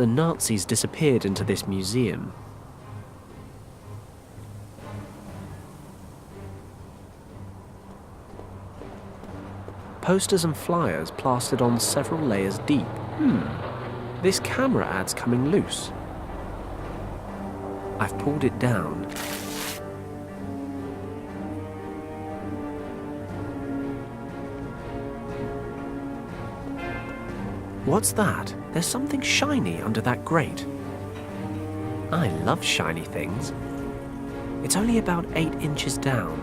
the Nazis disappeared into this museum. Posters and flyers plastered on several layers deep. This camera ad's coming loose. I've pulled it down. What's that? There's something shiny under that grate. I love shiny things. It's only about 8 inches down,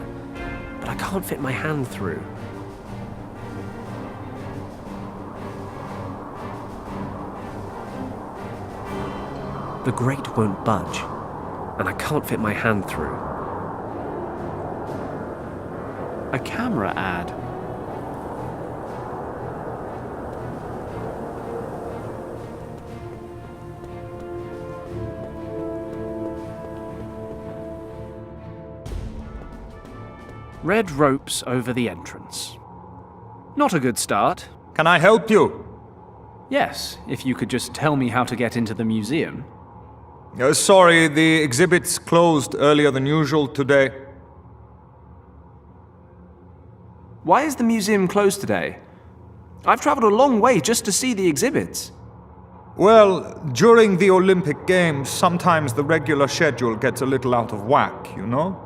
but I can't fit my hand through. The grate won't budge, and I can't fit my hand through. A camera ad. Red ropes over the entrance. Not a good start. Can I help you? Yes, if you could just tell me how to get into the museum. Sorry, the exhibit's closed earlier than usual today. Why is the museum closed today? I've traveled a long way just to see the exhibits. Well, during the Olympic Games, sometimes the regular schedule gets a little out of whack, you know?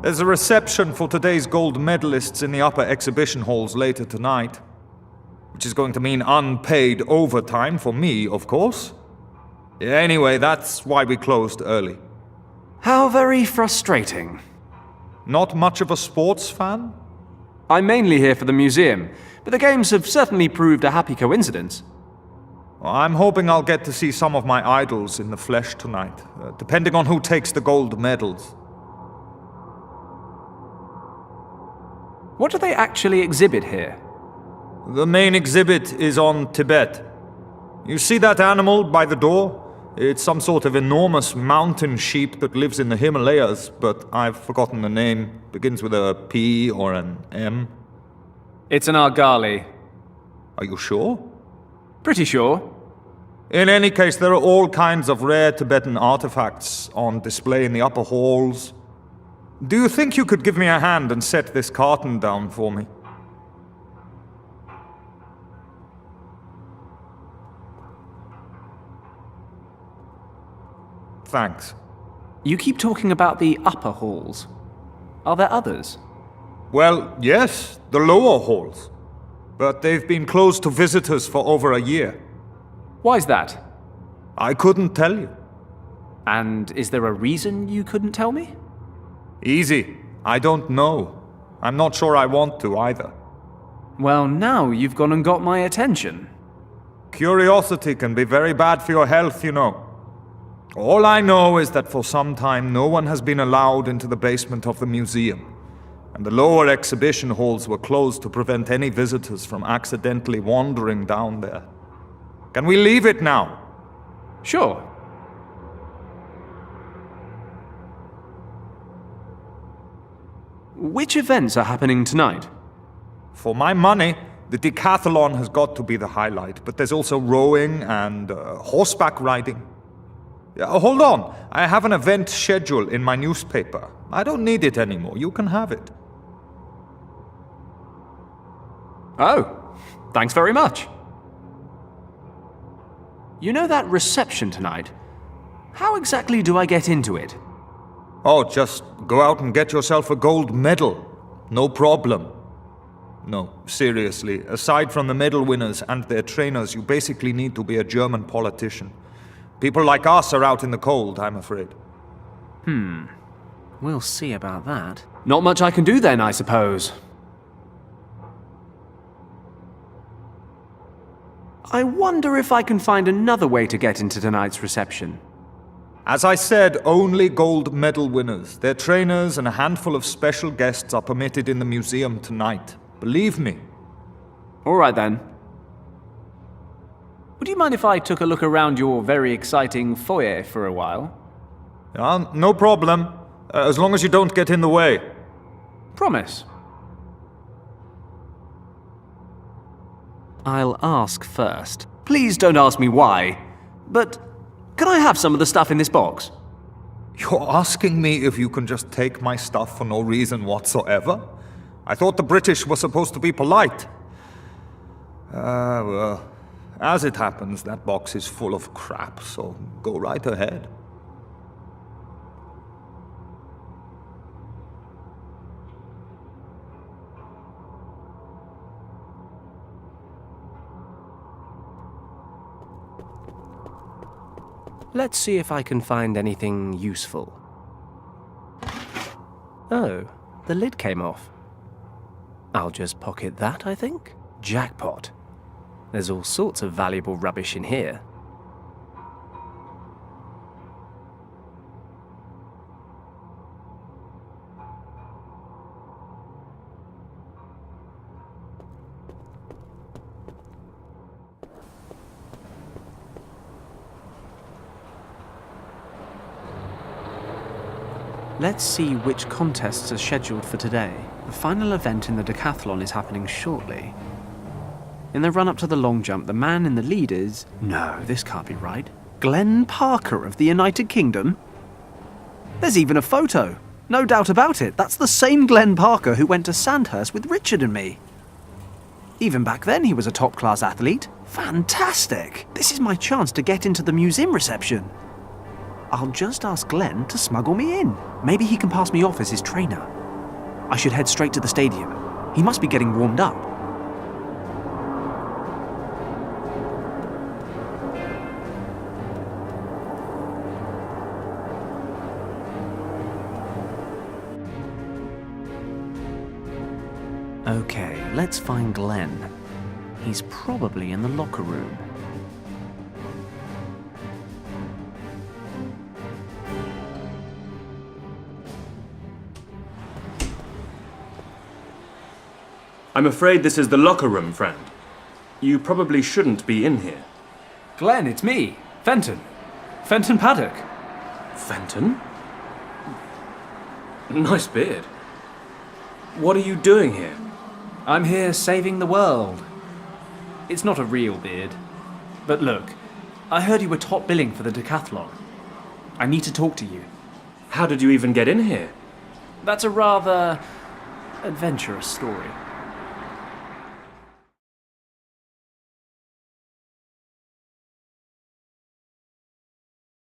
There's a reception for today's gold medalists in the upper exhibition halls later tonight, which is going to mean unpaid overtime for me, of course. Anyway, that's why we closed early. How very frustrating. Not much of a sports fan? I'm mainly here for the museum, but the games have certainly proved a happy coincidence. I'm hoping I'll get to see some of my idols in the flesh tonight, depending on who takes the gold medals. What do they actually exhibit here? The main exhibit is on Tibet. You see that animal by the door? It's some sort of enormous mountain sheep that lives in the Himalayas, but I've forgotten the name. Begins with a P or an M. It's an Argali. Are you sure? Pretty sure. In any case, there are all kinds of rare Tibetan artifacts on display in the upper halls. Do you think you could give me a hand and set this carton down for me? Thanks. You keep talking about the upper halls. Are there others? Well, yes, the lower halls. But they've been closed to visitors for over a year. Why's that? I couldn't tell you. And is there a reason you couldn't tell me? Easy. I don't know. I'm not sure I want to either. Well, now you've gone and got my attention. Curiosity can be very bad for your health, you know. All I know is that for some time no one has been allowed into the basement of the museum, and the lower exhibition halls were closed to prevent any visitors from accidentally wandering down there. Can we leave it now? Sure. Which events are happening tonight? For my money, the decathlon has got to be the highlight, but there's also rowing and horseback riding. Hold on, I have an event schedule in my newspaper. I don't need it anymore, you can have it. Oh, thanks very much. You know that reception tonight? How exactly do I get into it? Oh, just go out and get yourself a gold medal. No problem. No, seriously, aside from the medal winners and their trainers, you basically need to be a German politician. People like us are out in the cold, I'm afraid. We'll see about that. Not much I can do then, I suppose. I wonder if I can find another way to get into tonight's reception. As I said, only gold medal winners, their trainers, and a handful of special guests are permitted in the museum tonight. Believe me. All right then. Would you mind if I took a look around your very exciting foyer for a while? No problem. As long as you don't get in the way. Promise. I'll ask first. Please don't ask me why. But can I have some of the stuff in this box? You're asking me if you can just take my stuff for no reason whatsoever? I thought the British were supposed to be polite. Well, as it happens, that box is full of crap, so go right ahead. Let's see if I can find anything useful. Oh, the lid came off. I'll just pocket that, I think. Jackpot. There's all sorts of valuable rubbish in here. Let's see which contests are scheduled for today. The final event in the decathlon is happening shortly. In the run-up to the long jump, the man in the lead is... No, this can't be right. Glenn Parker of the United Kingdom? There's even a photo. No doubt about it. That's the same Glenn Parker who went to Sandhurst with Richard and me. Even back then, he was a top-class athlete. Fantastic! This is my chance to get into the museum reception. I'll just ask Glenn to smuggle me in. Maybe he can pass me off as his trainer. I should head straight to the stadium. He must be getting warmed up. Okay, let's find Glenn. He's probably in the locker room. I'm afraid this is the locker room, friend. You probably shouldn't be in here. Glenn, it's me, Fenton. Fenton Paddock. Fenton? Nice beard. What are you doing here? I'm here saving the world. It's not a real beard. But look, I heard you were top billing for the decathlon. I need to talk to you. How did you even get in here? That's a rather adventurous story.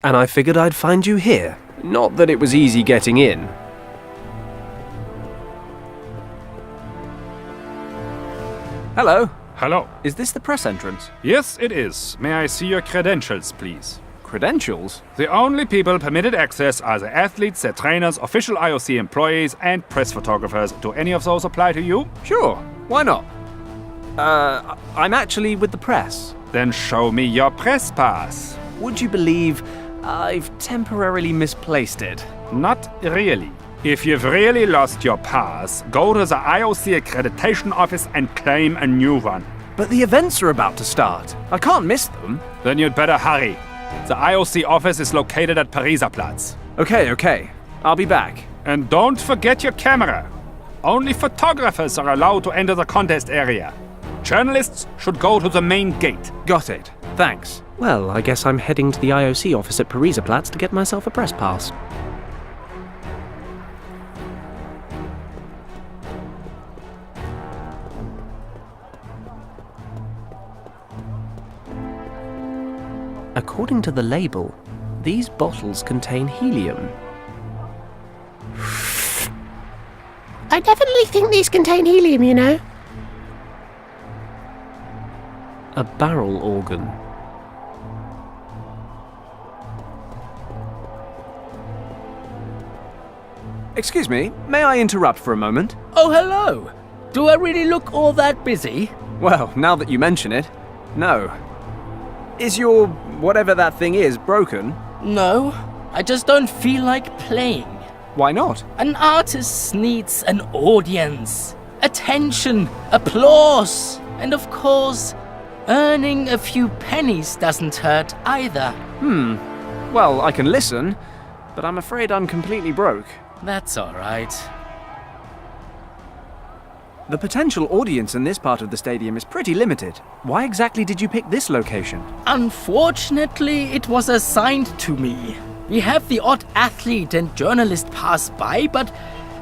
And I figured I'd find you here. Not that it was easy getting in. Hello. Hello. Is this the press entrance? Yes, it is. May I see your credentials, please? Credentials? The only people permitted access are the athletes, their trainers, official IOC employees, and press photographers. Do any of those apply to you? Sure. Why not? I'm actually with the press. Then show me your press pass. Would you believe I've temporarily misplaced it? Not really. If you've really lost your pass, go to the IOC accreditation office and claim a new one. But the events are about to start. I can't miss them. Then you'd better hurry. The IOC office is located at Pariser Platz. Okay. I'll be back. And don't forget your camera. Only photographers are allowed to enter the contest area. Journalists should go to the main gate. Got it. Thanks. Well, I guess I'm heading to the IOC office at Pariser Platz to get myself a press pass. According to the label, these bottles contain helium. I definitely think these contain helium, you know. A barrel organ. Excuse me, may I interrupt for a moment? Oh, hello. Do I really look all that busy? Well, now that you mention it, no. Is your whatever that thing is broken? No, I just don't feel like playing. Why not? An artist needs an audience, attention, applause, and of course, earning a few pennies doesn't hurt either. Well, I can listen, but I'm afraid I'm completely broke. That's all right. The potential audience in this part of the stadium is pretty limited. Why exactly did you pick this location? Unfortunately, it was assigned to me. We have the odd athlete and journalist pass by, but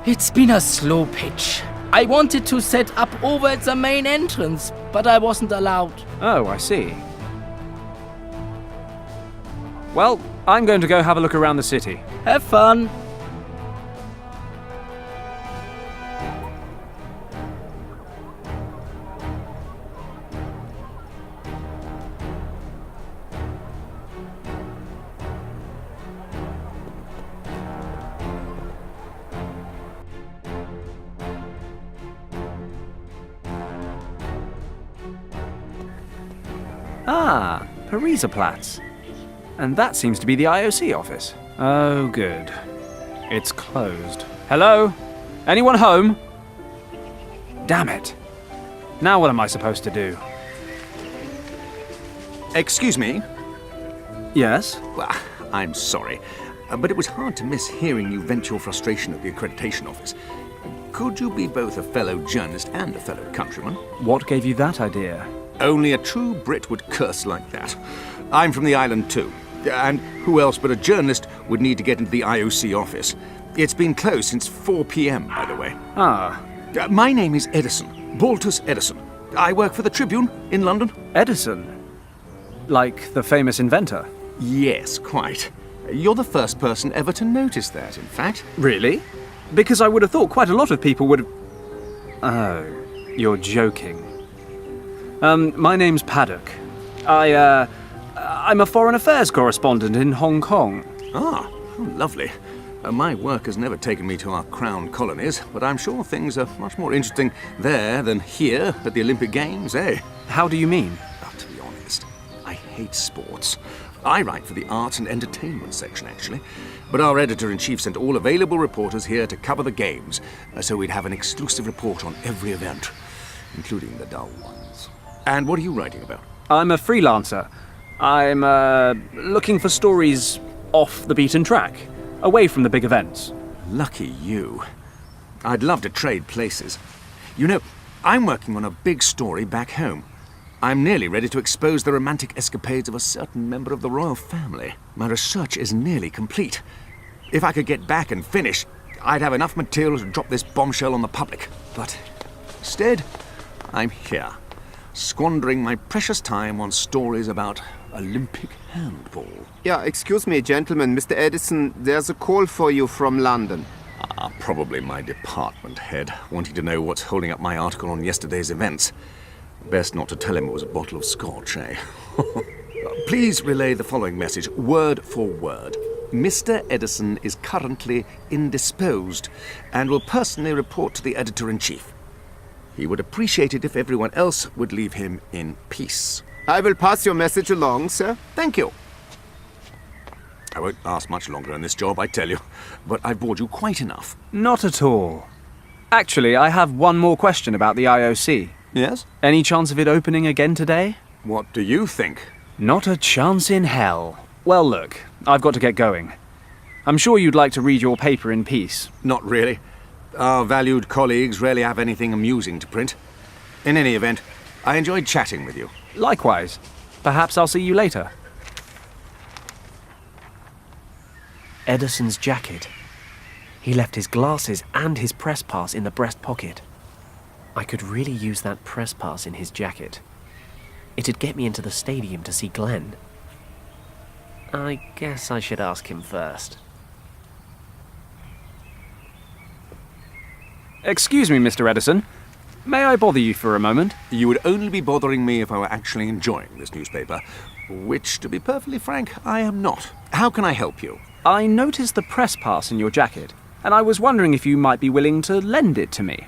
it's been a slow pitch. I wanted to set up over at the main entrance, but I wasn't allowed. Oh, I see. Well, I'm going to go have a look around the city. Have fun. Ah, Pariserplatz. And that seems to be the IOC office. Oh, good. It's closed. Hello? Anyone home? Damn it. Now what am I supposed to do? Excuse me? Yes? Well, I'm sorry, but it was hard to miss hearing you vent your frustration at the accreditation office. Could you be both a fellow journalist and a fellow countryman? What gave you that idea? Only a true Brit would curse like that. I'm from the island too, and who else but a journalist would need to get into the IOC office? It's been closed since 4 p.m., by the way. Ah, My name is Edison, Baltus Edison. I work for the Tribune in London. Edison. Like the famous inventor. Yes, quite. You're the first person ever to notice that, in fact. Really? Because I would have thought quite a lot of people would have... Oh, you're joking. My name's Paddock. I'm a foreign affairs correspondent in Hong Kong. Ah, how lovely. My work has never taken me to our crown colonies, but I'm sure things are much more interesting there than here at the Olympic Games, eh? How do you mean? To be honest, I hate sports. I write for the arts and entertainment section, actually. But our editor-in-chief sent all available reporters here to cover the games, so we'd have an exclusive report on every event, including the dull ones. And what are you writing about? I'm a freelancer. I'm looking for stories off the beaten track, away from the big events. Lucky you. I'd love to trade places. You know, I'm working on a big story back home. I'm nearly ready to expose the romantic escapades of a certain member of the royal family. My research is nearly complete. If I could get back and finish, I'd have enough material to drop this bombshell on the public. But instead, I'm here, squandering my precious time on stories about Olympic handball. Yeah, excuse me, gentlemen. Mr. Edison, there's a call for you from London. Probably my department head, wanting to know what's holding up my article on yesterday's events. Best not to tell him it was a bottle of scotch, eh? Please relay the following message, word for word. Mr. Edison is currently indisposed and will personally report to the editor-in-chief. He would appreciate it if everyone else would leave him in peace. I will pass your message along, sir. Thank you. I won't last much longer in this job, I tell you, but I've bored you quite enough. Not at all. Actually, I have one more question about the IOC. Yes? Any chance of it opening again today? What do you think? Not a chance in hell. Well, look, I've got to get going. I'm sure you'd like to read your paper in peace. Not really. Our valued colleagues rarely have anything amusing to print. In any event, I enjoyed chatting with you. Likewise. Perhaps I'll see you later. Edison's jacket. He left his glasses and his press pass in the breast pocket. I could really use that press pass in his jacket. It'd get me into the stadium to see Glenn. I guess I should ask him first. Excuse me, Mr. Edison. May I bother you for a moment? You would only be bothering me if I were actually enjoying this newspaper, which, to be perfectly frank, I am not. How can I help you? I noticed the press pass in your jacket, and I was wondering if you might be willing to lend it to me.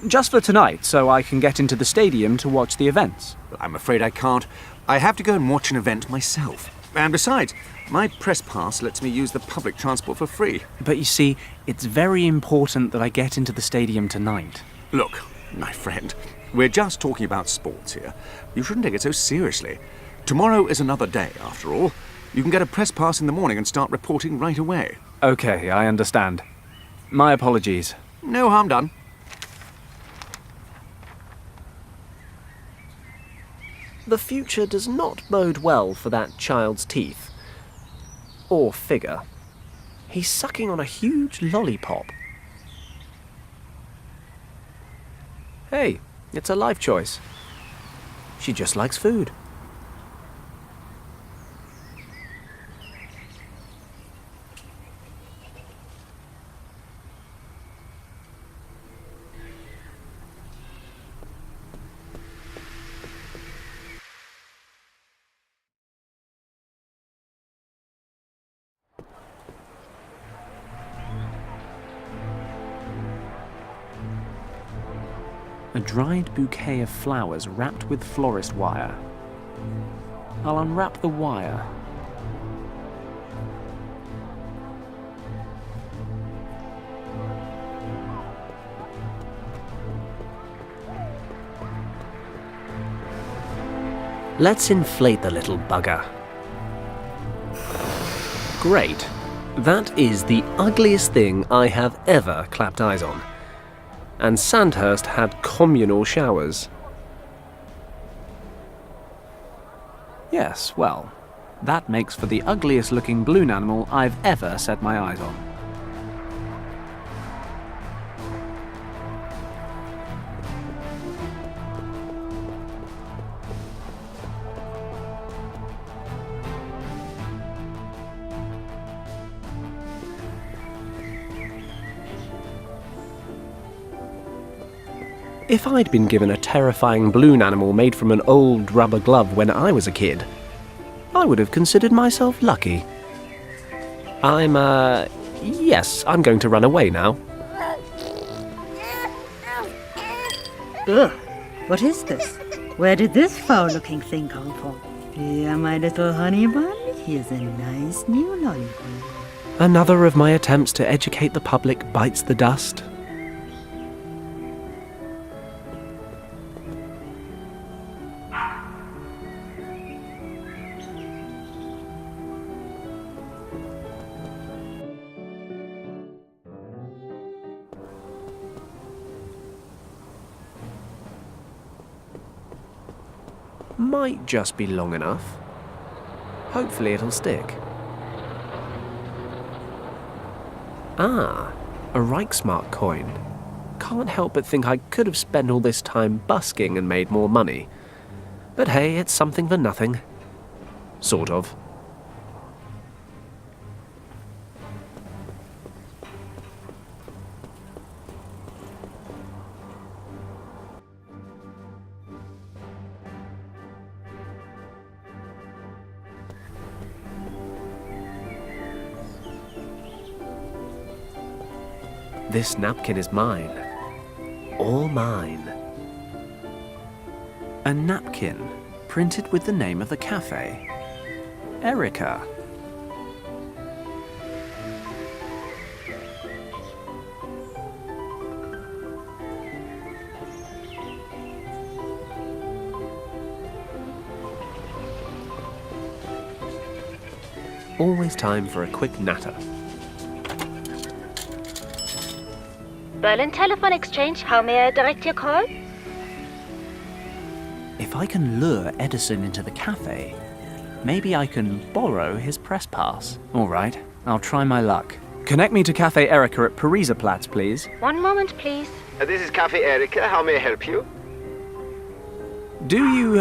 Just for tonight, so I can get into the stadium to watch the events. I'm afraid I can't. I have to go and watch an event myself. And besides, my press pass lets me use the public transport for free. But you see, it's very important that I get into the stadium tonight. Look, my friend, we're just talking about sports here. You shouldn't take it so seriously. Tomorrow is another day, after all. You can get a press pass in the morning and start reporting right away. Okay, I understand. My apologies. No harm done. The future does not bode well for that child's teeth. Or figure. He's sucking on a huge lollipop. Hey, it's a life choice. She just likes food. A dried bouquet of flowers wrapped with florist wire. I'll unwrap the wire. Let's inflate the little bugger. Great. That is the ugliest thing I have ever clapped eyes on. And Sandhurst had communal showers. Yes, well, that makes for the ugliest looking balloon animal I've ever set my eyes on. If I'd been given a terrifying balloon animal made from an old rubber glove when I was a kid, I would have considered myself lucky. Yes, I'm going to run away now. Ugh, what is this? Where did this foul-looking thing come from? Here, my little honey bun, here's a nice new lollipop. Another of my attempts to educate the public bites the dust. Might just be long enough. Hopefully it'll stick. Ah, a Reichsmark coin. Can't help but think I could have spent all this time busking and made more money. But hey, it's something for nothing. Sort of. This napkin is mine. All mine. A napkin printed with the name of the cafe. Erica. Always time for a quick natter. Berlin Telephone Exchange, how may I direct your call? If I can lure Edison into the cafe, maybe I can borrow his press pass. All right, I'll try my luck. Connect me to Cafe Erica at Pariserplatz, please. One moment, please. This is Cafe Erica. How may I help you? Do you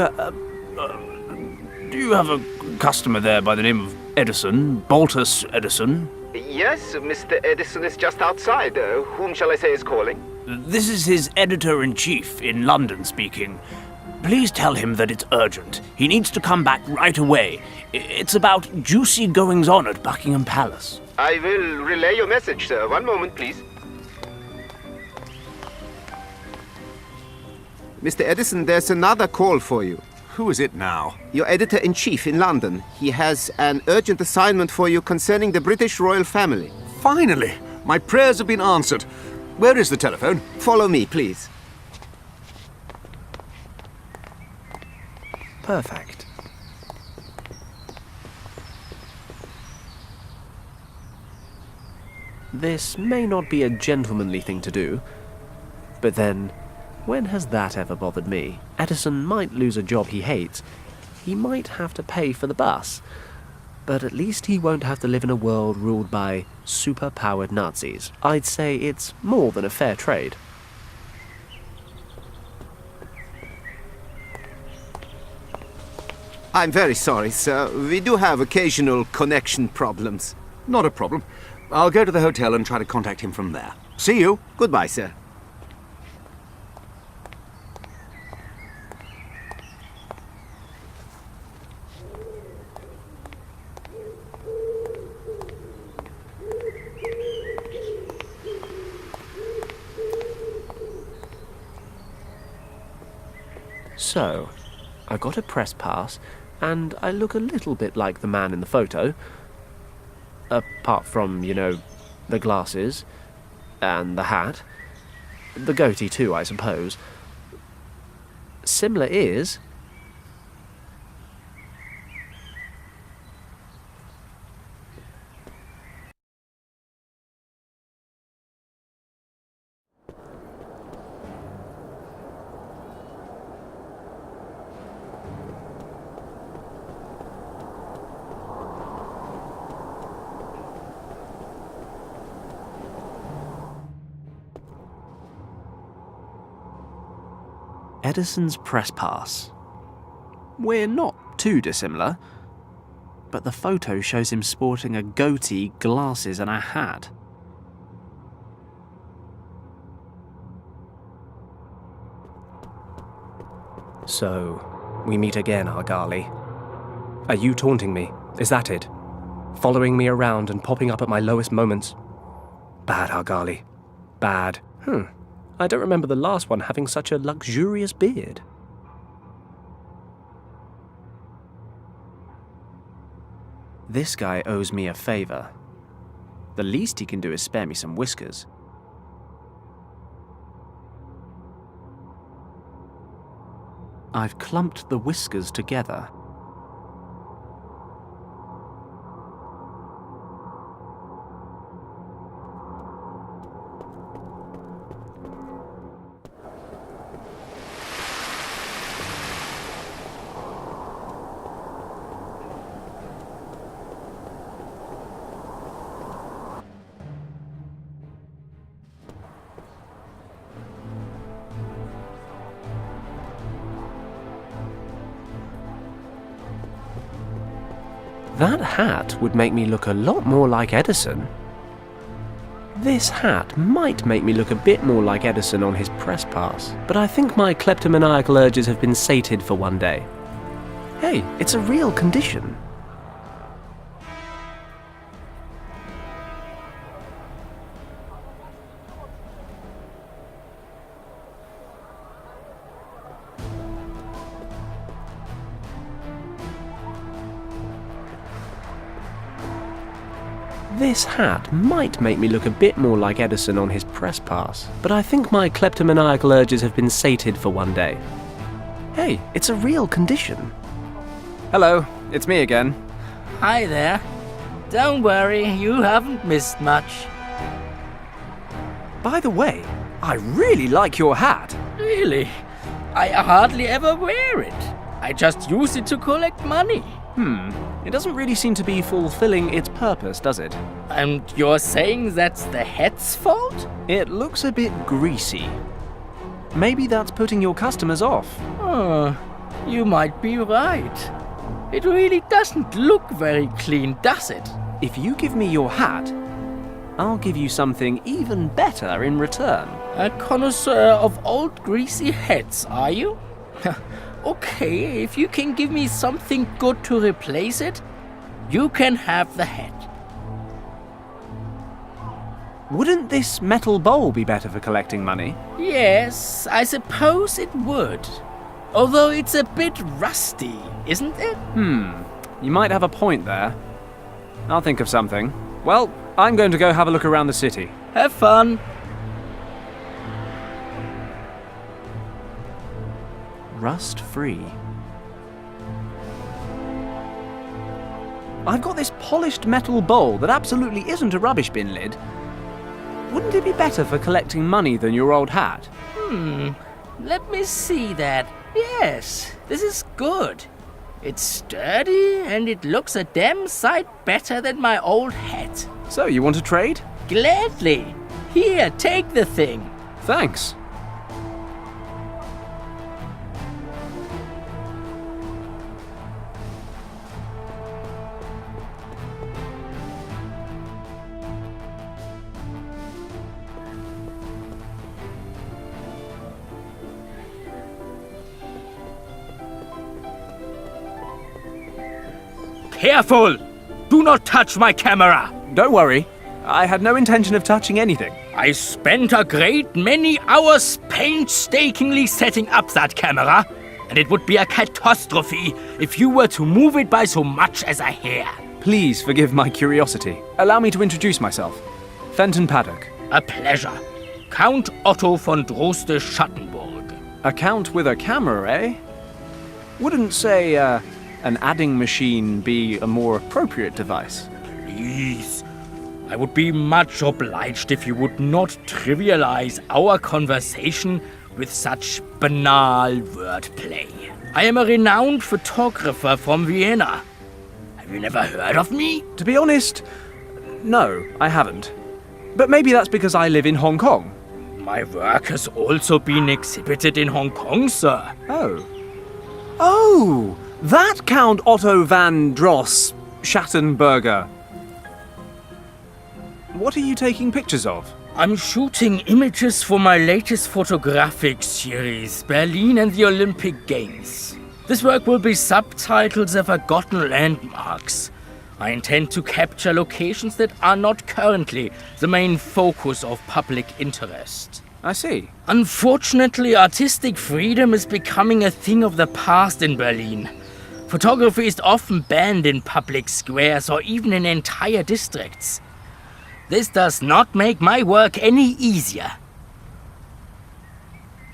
have a customer there by the name of Edison, Baltus Edison? Yes, Mr. Edison is just outside. Whom shall I say is calling? This is his editor-in-chief in London speaking. Please tell him that it's urgent. He needs to come back right away. It's about juicy goings-on at Buckingham Palace. I will relay your message, sir. One moment, please. Mr. Edison, there's another call for you. Who is it now? Your editor-in-chief in London. He has an urgent assignment for you concerning the British royal family. Finally! My prayers have been answered. Where is the telephone? Follow me, please. Perfect. This may not be a gentlemanly thing to do, but then, When has that ever bothered me? Edison might lose a job he hates. He might have to pay for the bus. But at least he won't have to live in a world ruled by super-powered Nazis. I'd say it's more than a fair trade. I'm very sorry, sir. We do have occasional connection problems. Not a problem. I'll go to the hotel and try to contact him from there. See you. Goodbye, sir. So, I got a press pass, and I look a little bit like the man in the photo. Apart from, you know, the glasses, and the hat. The goatee too, I suppose. Similar ears. Edison's press pass. We're not too dissimilar, but the photo shows him sporting a goatee, glasses, and a hat. So, we meet again, Argali. Are you taunting me? Is that it? Following me around and popping up at my lowest moments? Bad, Argali. Bad. I don't remember the last one having such a luxurious beard. This guy owes me a favor. The least he can do is spare me some whiskers. I've clumped the whiskers together. That hat would make me look a lot more like Edison. This hat might make me look a bit more like Edison on his press pass, but I think my kleptomaniacal urges have been sated for one day. Hey, it's a real condition. This hat might make me look a bit more like Edison on his press pass, but I think my kleptomaniacal urges have been sated for one day. Hey, it's a real condition. Hello, it's me again. Hi there. Don't worry, you haven't missed much. By the way, I really like your hat. Really? I hardly ever wear it. I just use it to collect money. It doesn't really seem to be fulfilling its purpose, does it? And you're saying that's the hat's fault? It looks a bit greasy. Maybe that's putting your customers off. You might be right. It really doesn't look very clean, does it? If you give me your hat, I'll give you something even better in return. A connoisseur of old greasy hats, are you? Okay, if you can give me something good to replace it, you can have the hat. Wouldn't this metal bowl be better for collecting money? Yes, I suppose it would. Although it's a bit rusty, isn't it? You might have a point there. I'll think of something. Well, I'm going to go have a look around the city. Have fun. Rust-free. I've got this polished metal bowl that absolutely isn't a rubbish bin lid. Wouldn't it be better for collecting money than your old hat? let me see that. Yes, this is good. It's sturdy and it looks a damn sight better than my old hat. So, you want to trade? Gladly. Here, take the thing. Thanks. Careful! Do not touch my camera! Don't worry. I had no intention of touching anything. I spent a great many hours painstakingly setting up that camera, and it would be a catastrophe if you were to move it by so much as a hair. Please forgive my curiosity. Allow me to introduce myself. Fenton Paddock. A pleasure. Count Otto von Droste-Schattenburg. A count with a camera, eh? Wouldn't say, an adding machine be a more appropriate device? Please. I would be much obliged if you would not trivialize our conversation with such banal wordplay. I am a renowned photographer from Vienna. Have you never heard of me? To be honest, no, I haven't. But maybe that's because I live in Hong Kong. My work has also been exhibited in Hong Kong, sir. Oh. Oh! That Count Otto van Dross Schattenberger. What are you taking pictures of? I'm shooting images for my latest photographic series, Berlin and the Olympic Games. This work will be subtitled The Forgotten Landmarks. I intend to capture locations that are not currently the main focus of public interest. I see. Unfortunately, artistic freedom is becoming a thing of the past in Berlin. Photography is often banned in public squares or even in entire districts. This does not make my work any easier.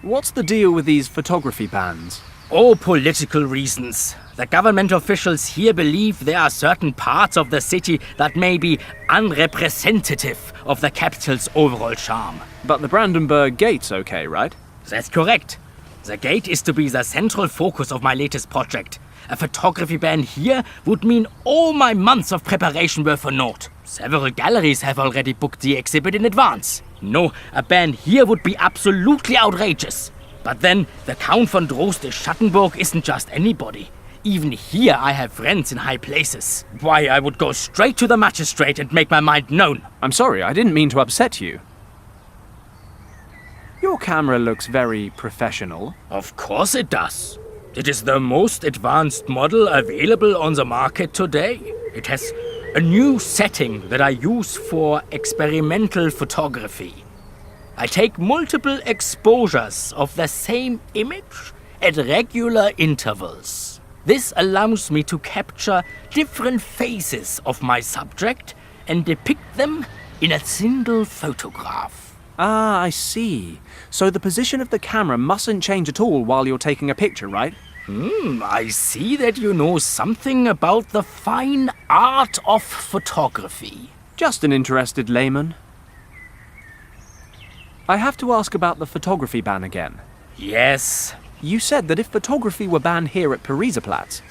What's the deal with these photography bans? Oh, political reasons. The government officials here believe there are certain parts of the city that may be unrepresentative of the capital's overall charm. But the Brandenburg Gate's okay, right? That's correct. The gate is to be the central focus of my latest project. A photography ban here would mean all my months of preparation were for naught. Several galleries have already booked the exhibit in advance. No, a ban here would be absolutely outrageous. But then, the Count von Droste-Schattenburg isn't just anybody. Even here I have friends in high places. Why, I would go straight to the magistrate and make my mind known. I'm sorry, I didn't mean to upset you. Your camera looks very professional. Of course it does. It is the most advanced model available on the market today. It has a new setting that I use for experimental photography. I take multiple exposures of the same image at regular intervals. This allows me to capture different phases of my subject and depict them in a single photograph. Ah, I see. So the position of the camera mustn't change at all while you're taking a picture, right? I see that you know something about the fine art of photography. Just an interested layman. I have to ask about the photography ban again. Yes. You said that if photography were banned here at Pariserplatz,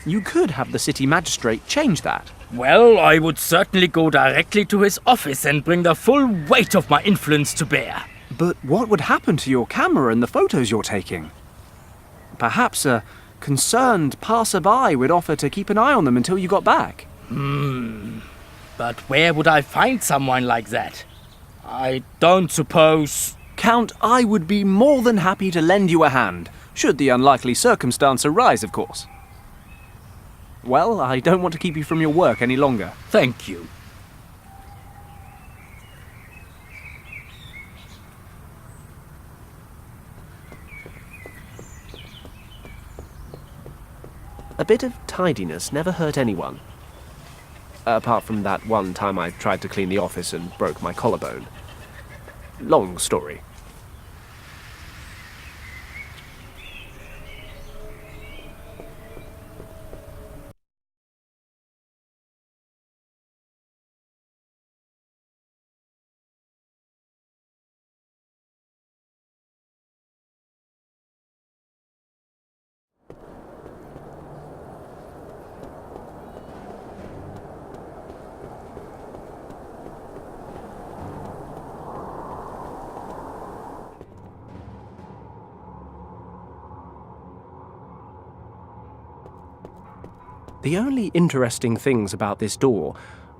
you could have the city magistrate change that. Well, I would certainly go directly to his office and bring the full weight of my influence to bear. But what would happen to your camera and the photos you're taking? Perhaps a concerned passerby would offer to keep an eye on them until you got back. But where would I find someone like that? I don't suppose... Count, I would be more than happy to lend you a hand, should the unlikely circumstance arise, of course. Well, I don't want to keep you from your work any longer. Thank you. A bit of tidiness never hurt anyone. Apart from that one time I tried to clean the office and broke my collarbone. Long story. The only interesting things about this door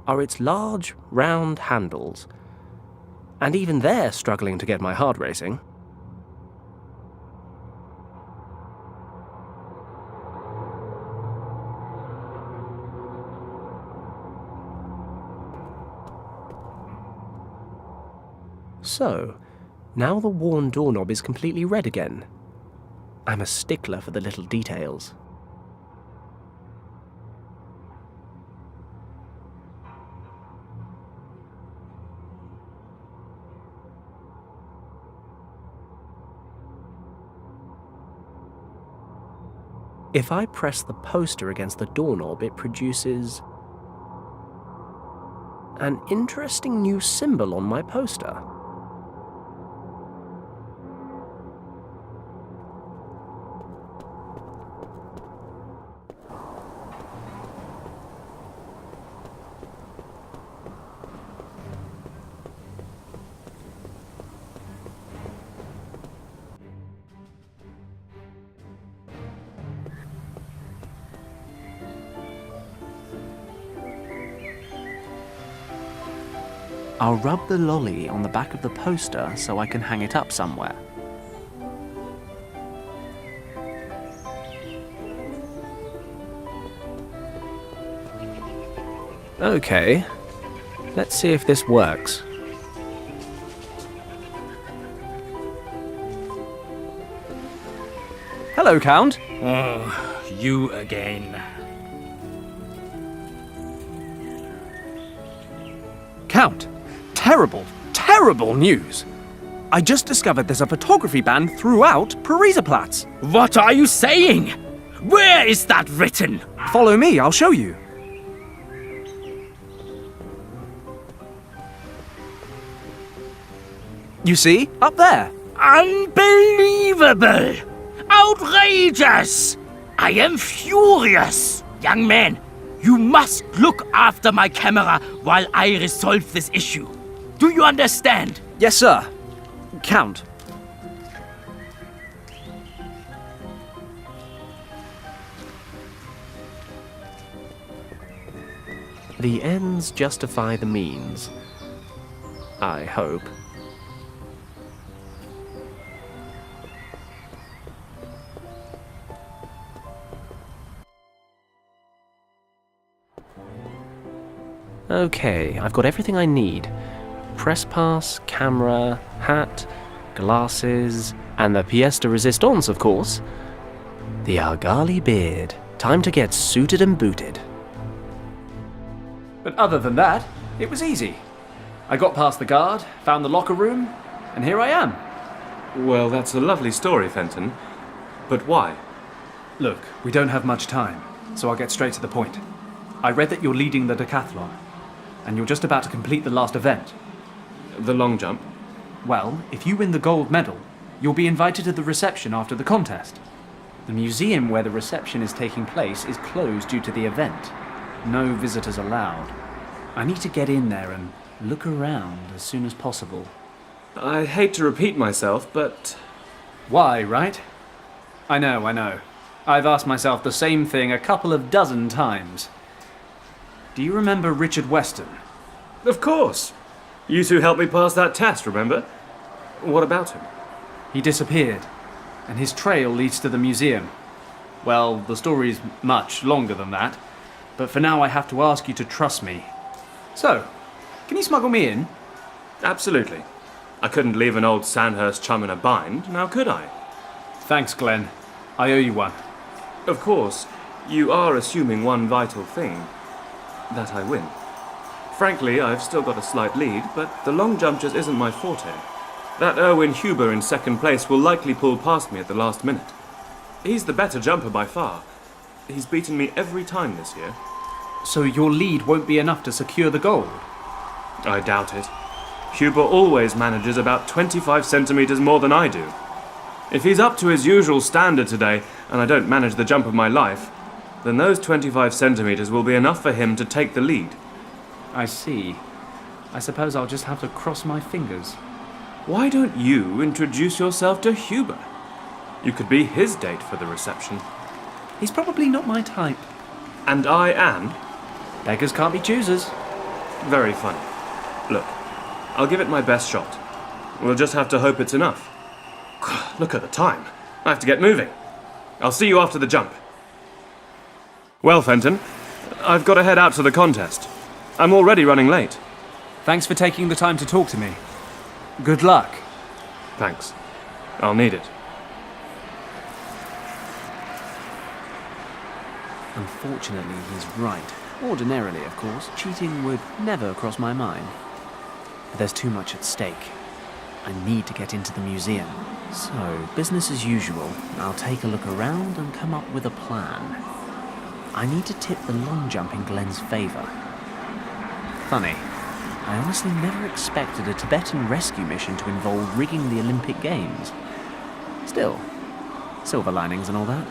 are its large, round handles. And even they're struggling to get my heart racing. So, now the worn doorknob is completely red again. I'm a stickler for the little details. If I press the poster against the doorknob, it produces an interesting new symbol on my poster. I'll rub the lolly on the back of the poster so I can hang it up somewhere. Okay, let's see if this works. Hello, Count. Oh, you again. Count, terrible, terrible news. I just discovered there's a photography ban throughout Parisaplatz. What are you saying? Where is that written? Follow me, I'll show you. You see? Up there. Unbelievable! Outrageous! I am furious! Young man, you must look after my camera while I resolve this issue. Do you understand? Yes, sir. Count. The ends justify the means. I hope. Okay, I've got everything I need. Press pass, camera, hat, glasses, and the pièce de résistance, of course. The Argali beard. Time to get suited and booted. But other than that, it was easy. I got past the guard, found the locker room, and here I am. Well, that's a lovely story, Fenton. But why? Look, we don't have much time, so I'll get straight to the point. I read that you're leading the decathlon, and you're just about to complete the last event. The long jump? Well, if you win the gold medal, you'll be invited to the reception after the contest. The museum where the reception is taking place is closed due to the event. No visitors allowed. I need to get in there and look around as soon as possible. I hate to repeat myself, but... Why, right? I know. I've asked myself the same thing a couple of dozen times. Do you remember Richard Weston? Of course! You two helped me pass that test, remember? What about him? He disappeared, and his trail leads to the museum. Well, the story's much longer than that, but for now I have to ask you to trust me. So, can you smuggle me in? Absolutely. I couldn't leave an old Sandhurst chum in a bind, now could I? Thanks, Glenn. I owe you one. Of course, you are assuming one vital thing. That I win. Frankly, I've still got a slight lead, but the long jump just isn't my forte. That Erwin Huber in second place will likely pull past me at the last minute. He's the better jumper by far. He's beaten me every time this year. So your lead won't be enough to secure the gold? I doubt it. Huber always manages about 25 centimetres more than I do. If he's up to his usual standard today, and I don't manage the jump of my life, then those 25 centimetres will be enough for him to take the lead. I see. I suppose I'll just have to cross my fingers. Why don't you introduce yourself to Huber? You could be his date for the reception. He's probably not my type. And I am? Beggars can't be choosers. Very funny. Look, I'll give it my best shot. We'll just have to hope it's enough. Look at the time. I have to get moving. I'll see you after the jump. Well, Fenton, I've got to head out to the contest. I'm already running late. Thanks for taking the time to talk to me. Good luck. Thanks. I'll need it. Unfortunately, he's right. Ordinarily, of course, cheating would never cross my mind. But there's too much at stake. I need to get into the museum. So, business as usual. I'll take a look around and come up with a plan. I need to tip the long jump in Glenn's favor. Funny, I honestly never expected a Tibetan rescue mission to involve rigging the Olympic Games. Still, silver linings and all that.